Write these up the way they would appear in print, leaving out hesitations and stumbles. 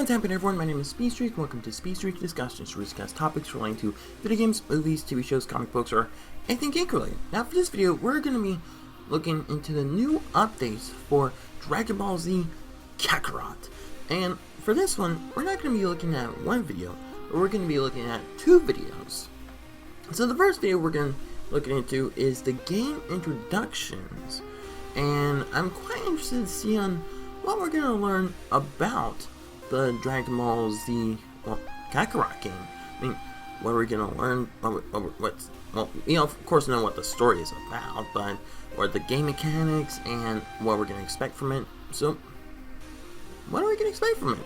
What's happening, everyone? My name is Speedstreak. Welcome to Speedstreak Discussions, where we discuss topics relating to video games, movies, TV shows, comic books, or anything geek related. Now, for this video, we're going to be looking into the new updates for Dragon Ball Z Kakarot. And for this one, we're not going to be looking at one video, but we're going to be looking at two videos. So the first video we're going to be looking into is the game introductions. And I'm quite interested to see on what we're going to learn about the Dragon Ball Z Kakarot game. I mean, what are we going to learn? Well, we of course know what the story is about, but what are the game mechanics and what we're going to expect from it. So, what are we going to expect from it?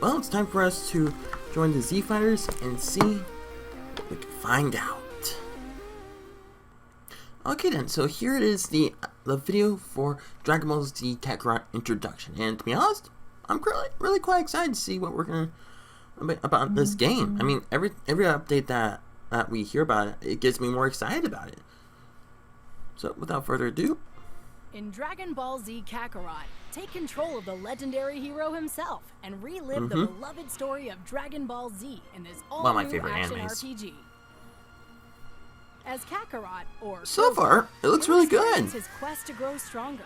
Well, it's time for us to join the Z Fighters and see what we can find out. Okay then, so here it is, the video for Dragon Ball Z Kakarot introduction. And to be honest, I'm really quite excited to see what we're gonna about this game. I mean, every update that we hear about it, it gets me more excited about it. So without further ado, in Dragon Ball Z Kakarot, take control of the legendary hero himself and relive the beloved story of Dragon Ball Z in this all-new action RPG. As Kakarot, or so far, it looks really good. His quest to grow stronger.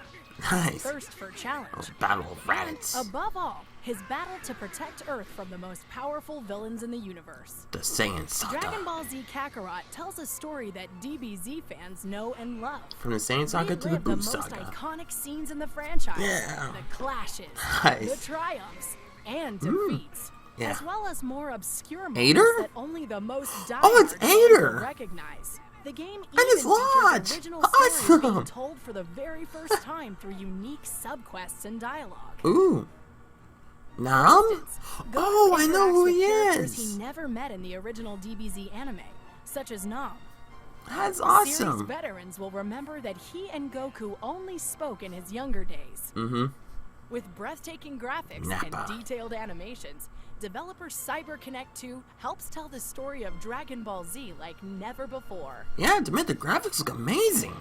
Nice. Thirst for challenge. Oh, battle of Raditz. Above all, his battle to protect Earth from the most powerful villains in the universe. The Saiyan Saga. Dragon Ball Z Kakarot tells a story that DBZ fans know and love. From the Saiyan Saga to the Boo Saga. The most iconic scenes in the franchise. Yeah. The clashes, nice. the triumphs, and defeats. Yeah. As well as more obscure moments Aider? that only the most it's Aider! will recognize. The game just even launched! features original stories being Awesome! told for the very first time through unique subquests and dialogue. Ooh. Nam? Oh, I know who he is. is! He never met in the original DBZ anime, such as Nam. That's Series awesome! veterans will remember that he and Goku only spoke in his younger days. With breathtaking graphics and detailed animations, developer CyberConnect 2 helps tell the story of Dragon Ball Z like never before. Yeah, to admit, the graphics look amazing.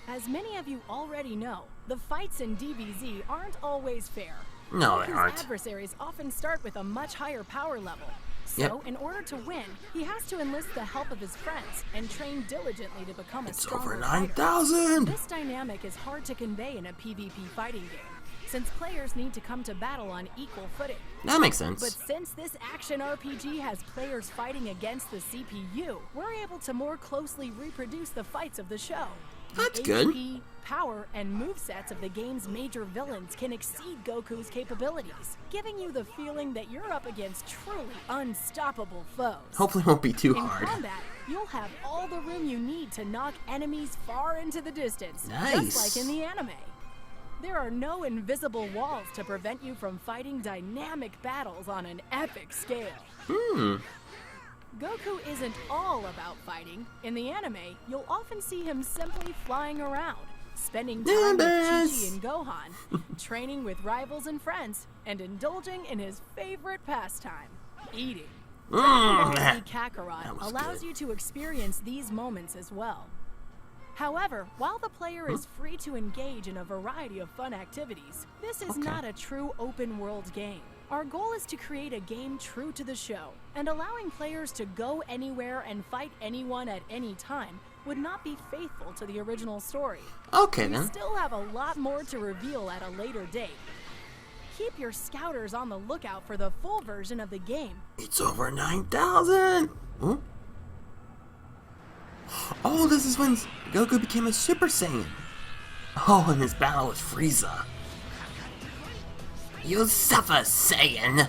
As many of you already know, the fights in DBZ aren't always fair. No, they Goku's aren't. adversaries often start with a much higher power level. So, in order to win, he has to enlist the help of his friends and train diligently to become a stronger It's over fighter. 9,000! This dynamic is hard to convey in a PvP fighting game, since players need to come to battle on equal footing. That makes sense. But since this action RPG has players fighting against the CPU, we're able to more closely reproduce the fights of the show. That's the good. HP, power, and movesets of the game's major villains can exceed Goku's capabilities, giving you the feeling that you're up against truly unstoppable foes. Hopefully it won't be too In hard. combat, you'll have all the room you need to knock enemies far into the distance, Nice. just like in the anime. There are no invisible walls to prevent you from fighting dynamic battles on an epic scale. Goku isn't all about fighting. In the anime, you'll often see him simply flying around, spending time with Chi-Chi and Gohan, training with rivals and friends, and indulging in his favorite pastime, eating. Dragon Ball Z Kakarot allows you to experience these moments as well. However, while the player is free to engage in a variety of fun activities, this is not a true open-world game. Our goal is to create a game true to the show, and allowing players to go anywhere and fight anyone at any time would not be faithful to the original story. Okay, We then. still have a lot more to reveal at a later date. Keep your scouters on the lookout for the full version of the game. It's over 9,000! Oh, this is when Goku became a Super Saiyan. Oh, and his battle with Frieza. You suffer, Saiyan!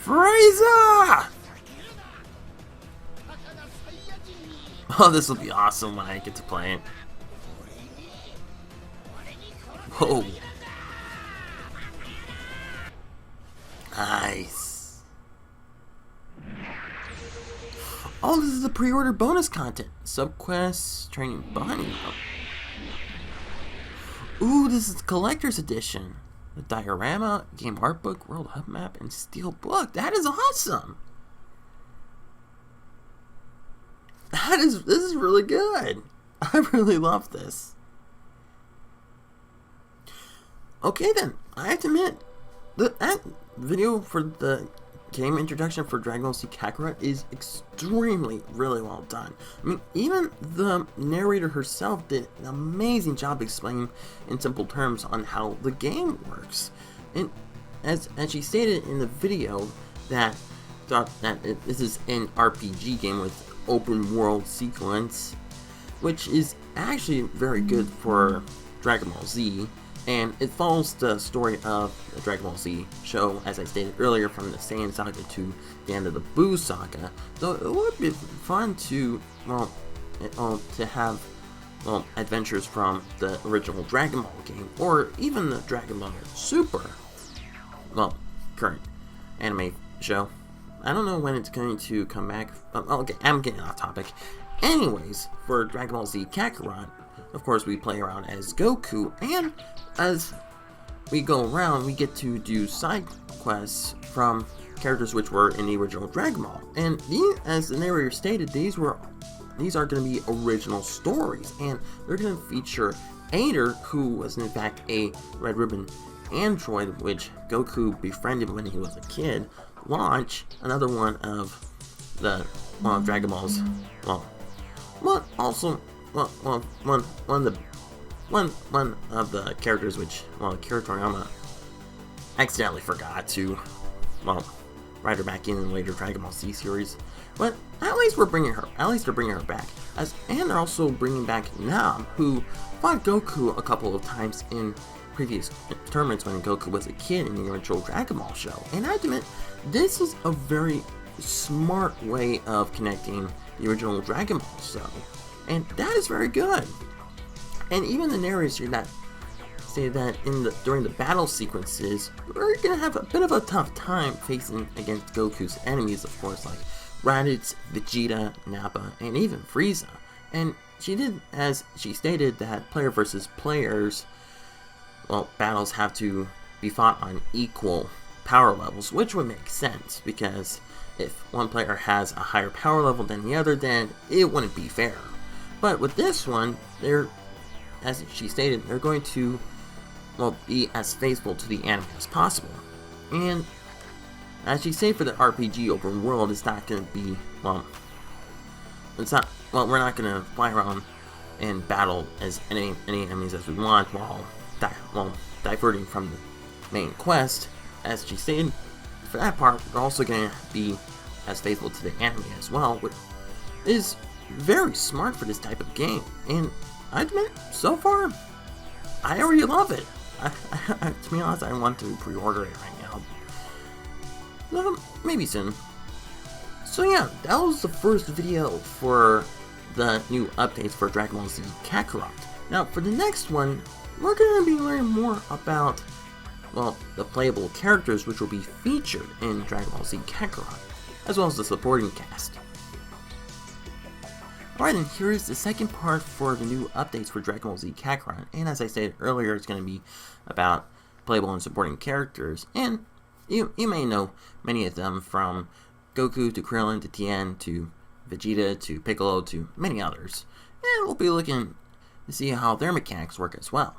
Frieza! Oh, this will be awesome when I get to play it. Whoa. Nice. Oh, this is the pre-order bonus content. Subquests, training Bonnie. Ooh, this is the collector's edition. The diorama, game art book, world hub map, and steel book. That is awesome. This is really good. I really love this. Okay then, I have to admit, that video for the game introduction for Dragon Ball Z Kakarot is extremely really well done. I mean, even the narrator herself did an amazing job explaining in simple terms on how the game works. And as she stated in the video that this is an RPG game with open world sequence, which is actually very good for Dragon Ball Z, and it follows the story of the Dragon Ball Z show, as I stated earlier, from the Saiyan Saga to the end of the Buu Saga. So it would be fun to, to have, adventures from the original Dragon Ball game, or even the Dragon Ball Super, current anime show. I don't know when it's going to come back. Okay, I'm getting off topic. Anyways, for Dragon Ball Z Kakarot, of course, we play around as Goku, and as we go around, we get to do side quests from characters which were in the original Dragon Ball. And as the narrator stated, these are going to be original stories, and they're going to feature Ader, who was in fact a Red Ribbon android, which Goku befriended when he was a kid. Launch, another one of the Dragon Balls. One of the characters which, Kira Toriyama accidentally forgot to, write her back in later Dragon Ball Z series. But at least they're bringing her back. And they're also bringing back Nam, who fought Goku a couple of times in previous tournaments when Goku was a kid in the original Dragon Ball show. And I admit, this is a very smart way of connecting the original Dragon Ball show. And that is very good. And even the narrators that say that during the battle sequences, we're gonna have a bit of a tough time facing against Goku's enemies, of course, like Raditz, Vegeta, Nappa, and even Frieza. And as she stated, that player versus players, battles have to be fought on equal power levels, which would make sense, because if one player has a higher power level than the other, then it wouldn't be fair. But with this one, as she stated, they're going to, be as faithful to the anime as possible. And as she said, for the RPG open world, it's not going to be, we're not going to fly around and battle as any enemies as we want while diverting from the main quest. As she stated, for that part, we're also going to be as faithful to the anime as well, which is very smart for this type of game. And I admit, so far, I already love it. To be honest, I want to pre-order it right now. Maybe soon. So yeah, that was the first video for the new updates for Dragon Ball Z Kakarot. Now, for the next one, we're going to be learning more about, the playable characters which will be featured in Dragon Ball Z Kakarot, as well as the supporting cast. Alright, and here is the second part for the new updates for Dragon Ball Z Kakarot. And as I said earlier, it's going to be about playable and supporting characters. And you may know many of them, from Goku to Krillin to Tien to Vegeta to Piccolo to many others. And we'll be looking to see how their mechanics work as well.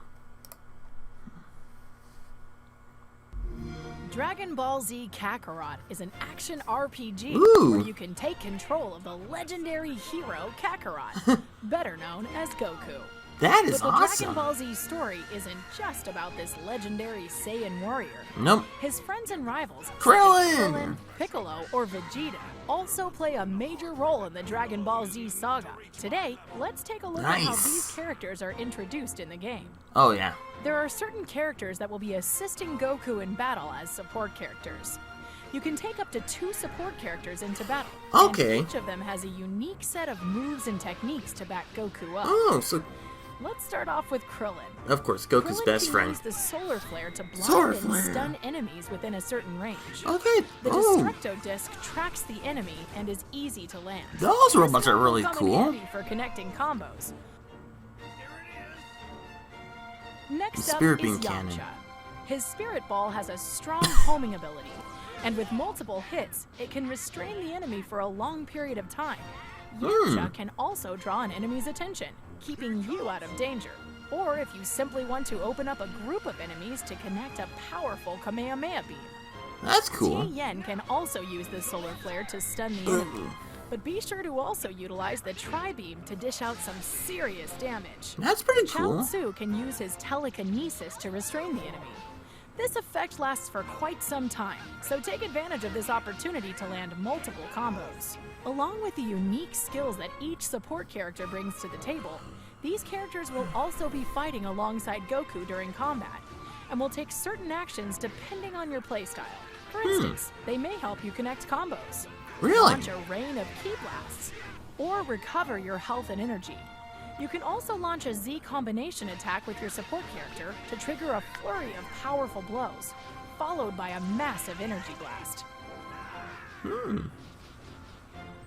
Dragon Ball Z Kakarot is an action RPG where you can take control of the legendary hero Kakarot, better known as Goku. That is awesome. But the Dragon Ball Z story isn't just about this legendary Saiyan warrior. Nope. His friends and rivals, Krillin, Piccolo, or Vegeta, also play a major role in the Dragon Ball Z saga. Today, let's take a look at how these characters are introduced in the game. Oh yeah. There are certain characters that will be assisting Goku in battle as support characters. You can take up to 2 support characters into battle. Okay. And each of them has a unique set of moves and techniques to back Goku up. Oh, so let's start off with Krillin. Of course, Goku's best friend. Krillin can use the solar flare to blind and stun enemies within a certain range. Okay. The Destructo disc tracks the enemy and is easy to land. Those robots are really cool. For connecting combos. Next up Spirit is Beam Yamcha. Cannon. His Spirit Ball has a strong homing ability, and with multiple hits, it can restrain the enemy for a long period of time. Yamcha can also draw an enemy's attention, keeping you out of danger, or if you simply want to open up a group of enemies to connect a powerful Kamehameha beam. That's cool. Tien can also use the solar flare to stun the enemy, but be sure to also utilize the tri-beam to dish out some serious damage. That's pretty cool. Chaozu can use his telekinesis to restrain the enemy. This effect lasts for quite some time, so take advantage of this opportunity to land multiple combos. Along with the unique skills that each support character brings to the table, these characters will also be fighting alongside Goku during combat, and will take certain actions depending on your playstyle. For instance, they may help you connect combos, launch a rain of ki blasts, or recover your health and energy. You can also launch a Z combination attack with your support character to trigger a flurry of powerful blows, followed by a massive energy blast.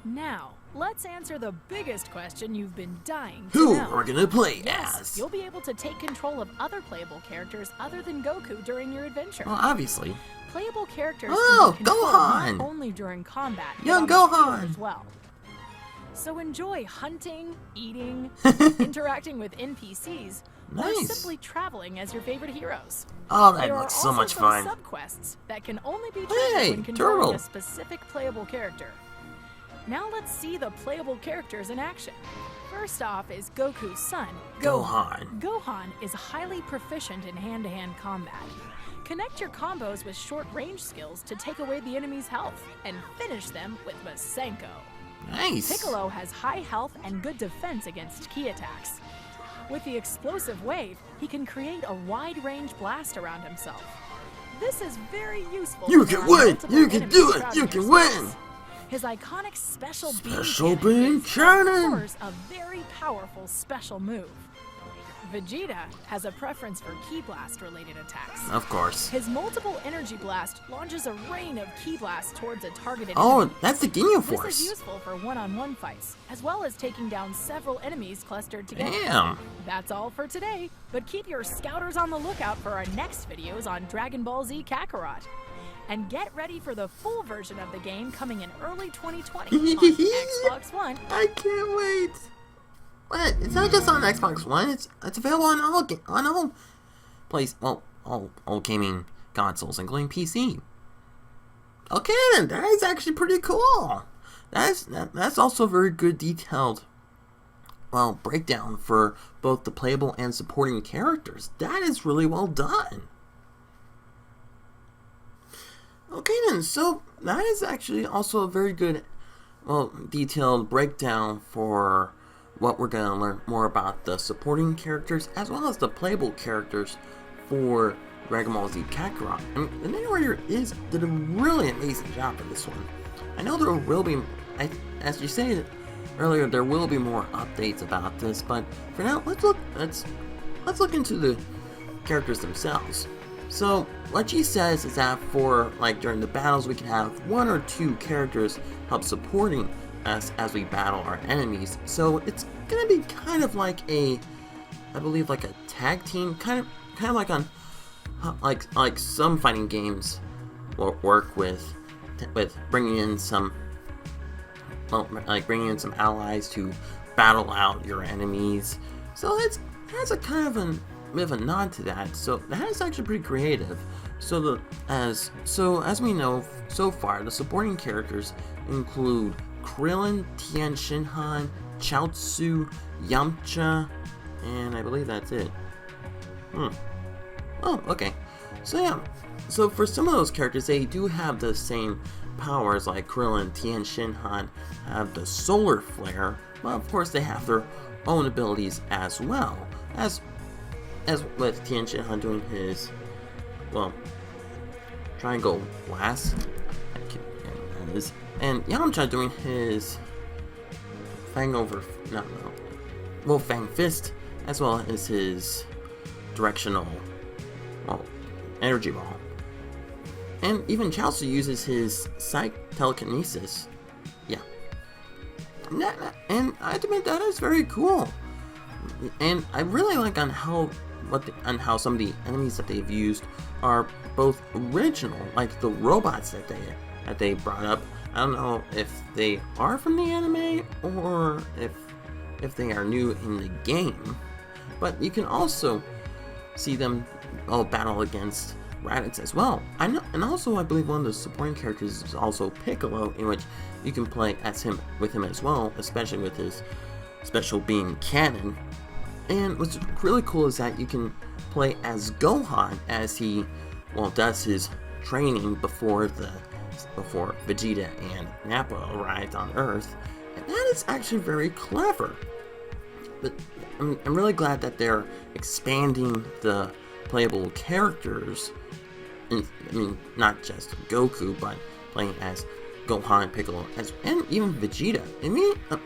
Now, let's answer the biggest question you've been dying to know. Who are gonna play Yes, as? you'll be able to take control of other playable characters other than Goku during your adventure. Well, obviously. Playable characters Oh, can be controlled Gohan! not only during combat, but Young on the field Gohan! as well. So enjoy hunting, eating, interacting with NPCs, or Nice. simply traveling as your favorite heroes. Oh, that There are looks so also much some fun. subquests that can only be Hey, triggered when controlling turtle. a specific playable character. Now let's see the playable characters in action. First off is Goku's son, Gohan. Gohan is highly proficient in hand-to-hand combat. Connect your combos with short-range skills to take away the enemy's health, and finish them with Masenko. Nice. Piccolo has high health and good defense against ki attacks. With the explosive wave, he can create a wide-range blast around himself. This is very useful. You when can there are win! multiple You can enemies do it! crowding You can your win! space. His iconic special Special beam beam cannon! is, of course, a very powerful special move. Vegeta has a preference for Ki Blast related attacks. Of course. His multiple energy blast launches a rain of Ki Blasts towards a targeted Oh, enemy. that's the Ginyu This Force. is useful for one-on-one fights, as well as taking down several enemies clustered together. Damn. That's all for today, but keep your scouters on the lookout for our next videos on Dragon Ball Z Kakarot. And get ready for the full version of the game coming in early 2020 on Xbox One. I can't wait. What? It's not just on Xbox One. It's available on all all gaming consoles, including PC. Okay, then that is actually pretty cool. That's also a very good detailed breakdown for both the playable and supporting characters. That is really well done. Okay then, so that is actually also a very good, detailed breakdown for what we're going to learn more about the supporting characters as well as the playable characters for Dragon Ball Z Kakarot. I mean, the narrator did a really amazing job for this one. I know there will be, as you said earlier, there will be more updates about this, but for now, let's look into the characters themselves. So what she says is that for during the battles we can have one or two characters help supporting us as we battle our enemies. So it's gonna be kind of like I believe like a tag team, kind of like on like some fighting games work with bringing in some bringing in some allies to battle out your enemies. So that's a kind of a bit of a nod to that. So that is actually pretty creative. So as we know so far, the supporting characters include Krillin, Tien Shinhan, Chaozu, Yamcha, and I believe that's it. Oh, okay. So yeah. So for some of those characters, they do have the same powers like Krillin, Tien Shinhan have the solar flare, but of course they have their own abilities as well. As with Tien Shinhan doing his triangle blast, and Yamcha doing his Fang Fist, as well as his directional energy ball. And even Chaozu uses his psych telekinesis. Yeah. And I admit that is very cool. And I really like on how some of the enemies that they've used are both original, like the robots that they brought up. I don't know if they are from the anime or if they are new in the game. but you can also see them all battle against Raditz as well. And also I believe one of the supporting characters is also Piccolo, in which you can play as him as well, especially with his special being cannon. And what's really cool is that you can play as Gohan as he does his training before Vegeta and Nappa arrived on Earth, and that is actually very clever. But I'm really glad that they're expanding the playable characters. I mean, not just Goku, but playing as Gohan, Piccolo, and even Vegeta.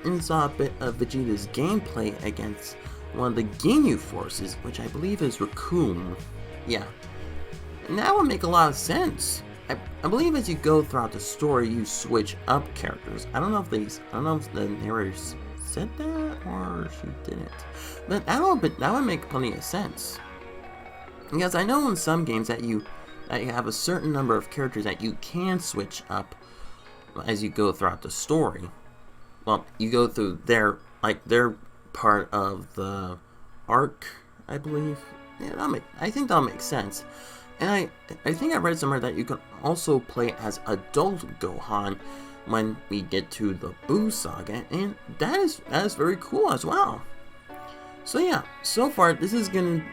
And saw a bit of Vegeta's gameplay against one of the Ginyu forces, which I believe is Raccoon. Yeah, and that would make a lot of sense. I believe as you go throughout the story, you switch up characters. I don't know if the narrator said that or she didn't, but that would make plenty of sense. Because I know in some games that you have a certain number of characters that you can switch up as you go throughout the story. Well, you go through their part of the arc, I believe. Yeah, I think that'll make sense. And I think I read somewhere that you can also play as adult Gohan when we get to the Buu Saga, and that is very cool as well. So yeah, so far this is gonna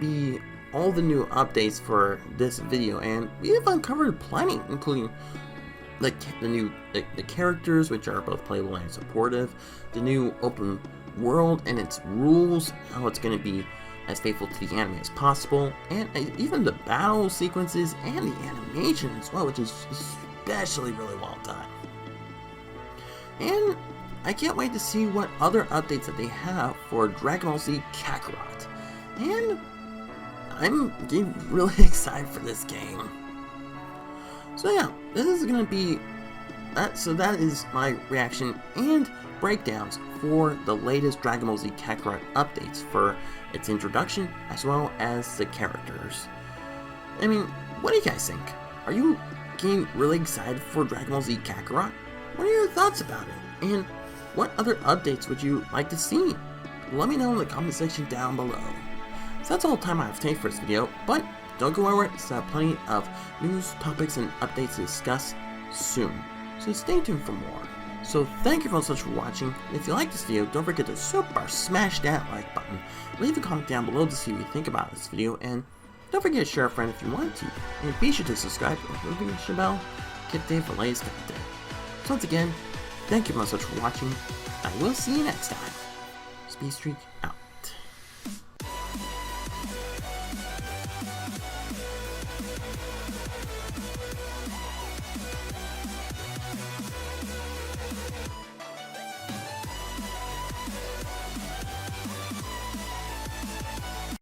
be all the new updates for this video, and we have uncovered plenty, including the characters, which are both playable and supportive, the new open world and its rules, how it's going to be as faithful to the anime as possible, and even the battle sequences and the animation as well, which is especially really well done. And I can't wait to see what other updates that they have for Dragon Ball Z Kakarot. And I'm getting really excited for this game. So yeah, this is gonna be that. So that is my reaction and breakdowns for the latest Dragon Ball Z Kakarot updates for its introduction as well as the characters. I mean, what do you guys think? Are you getting really excited for Dragon Ball Z Kakarot? What are your thoughts about it? And what other updates would you like to see? Let me know in the comment section down below. So that's all the time I have to take for this video, but don't go anywhere, because I have plenty of news, topics, and updates to discuss soon. So stay tuned for more. So thank you so much for watching, and if you like this video, don't forget to super smash that like button. Leave a comment down below to see what you think about this video, and don't forget to share a friend if you want to. And be sure to subscribe and ring the bell, get updated for latest content. So once again, thank you so much for watching. I will see you next time. Speedstreak out.